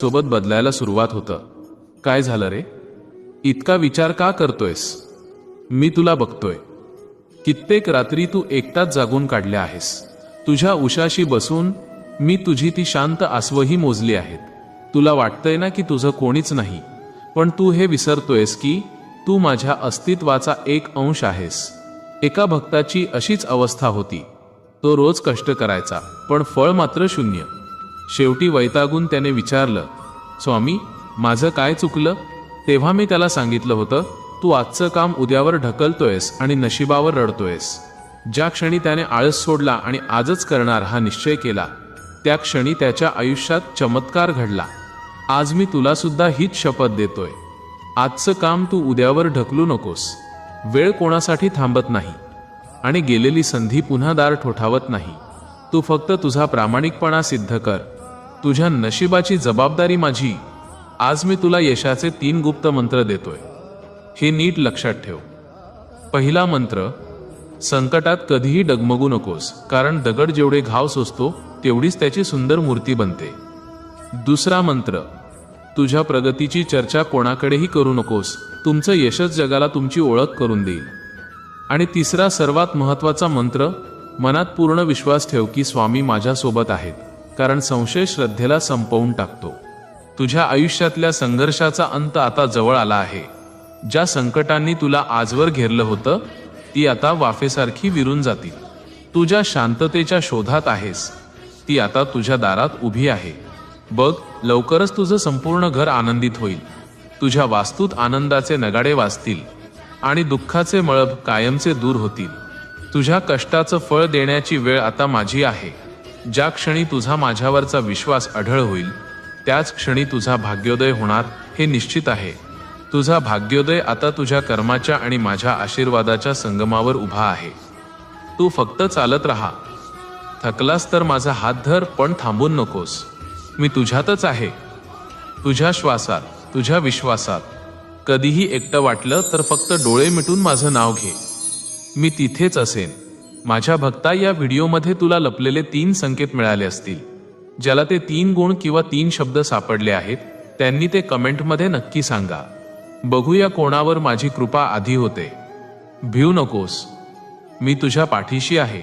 सोबत बदलायला सुरुवात होतं. काय झालं रे? इतका विचार का करतोयस? मी तुला बघतोय. कित्येक रात्री तू एकटाच जागून काढल्या आहेस. तुझ्या उशाशी बसून मी तुझी ती शांत आसवही मोजली आहेत. तुला वाटतंय ना की तुझं कोणीच नाही, पण तू हे विसरतोयस की तू माझ्या अस्तित्वाचा एक अंश आहेस. एका भक्ताची अशीच अवस्था होती. तो रोज कष्ट करायचा, पण फळ मात्र शून्य. शेवटी वैतागून त्याने विचारलं, स्वामी, माझं काय चुकलं? तेव्हा मी त्याला सांगितलं होतं, तू आजचं काम उद्यावर ढकलतोयस आणि नशिबावर रडतोयस. ज्या क्षणी त्याने आळस सोडला आणि आजच करणार हा निश्चय केला, त्या क्षणी त्याच्या आयुष्यात चमत्कार घडला. आज मी तुला सुद्धा हीच शपथ देतोय. आजचं काम तू उद्यावर ढकलू नकोस. वेळ कोणासाठी थांबत नाही आणि गेलेली संधी पुन्हा दार ठोठावत नाही. तू फक्त तुझा प्रामाणिकपणा सिद्ध कर. तुझ्या नशिबाची जबाबदारी माझी. आज मी तुला यशाचे 3 गुप्त मंत्र देतोय. हे नीट लक्षात ठेव. पहिला मंत्र, संकटात कधीही डगमगू नकोस, कारण दगड जेवढे घाव सोसतो तेवढीच त्याची सुंदर मूर्ती बनते. दुसरा मंत्र, तुझ्या प्रगतीची चर्चा कोणाकडेही करू नकोस. तुमचं यशच जगाला तुमची ओळख करून देईल. आणि तिसरा सर्वात महत्त्वाचा मंत्र, मनात पूर्ण विश्वास ठेव की स्वामी माझ्यासोबत आहेत, कारण संशय श्रद्धेला संपवून टाकतो. तुझ्या आयुष्यातल्या संघर्षाचा अंत आता जवळ आला आहे. ज्या संकटांनी तुला आजवर घेरलं होतं ती आता वाफेसारखी विरून जातील. तू ज्या शांततेच्या शोधात आहेस ती आता तुझ्या दारात उभी आहे. बघ, लवकरच तुझं संपूर्ण घर आनंदित होईल. तुझ्या वास्तूत आनंदाचे नगाडे वाजतील आणि दुःखाचे मळभ कायमचे दूर होतील. तुझ्या कष्टाचं फळ देण्याची वेळ आता माझी आहे. ज्या क्षणी तुझा माझ्यावरचा विश्वास अढळ होईल त्याच क्षणी तुझा भाग्योदय होणार हे निश्चित आहे. तुझा भाग्योदय आता तुझ्या कर्माच्या आणि माझ्या आशीर्वादाच्या संगमावर उभा आहे. तू फक्त चालत राहा. थकलास तर माझा हात धर, पण थांबून नकोस. मी तुझ्यातच आहे, तुझ्या श्वासात, तुझ्या विश्वासात. कधीही एकटं वाटलं तर फक्त डोळे मिटून माझं नाव घे. मी तिथेच असेन. माझ्या भक्ता, या व्हिडिओमध्ये तुला लपलेले 3 संकेत मिळाले असतील. ज्याला ते 3 गुण किंवा 3 शब्द सापडले आहेत त्यांनी ते कमेंटमध्ये नक्की सांगा. बघूया कोणावर माझी कृपा आधी होते. भिऊ नकोस, मी तुझ्या पाठीशी आहे.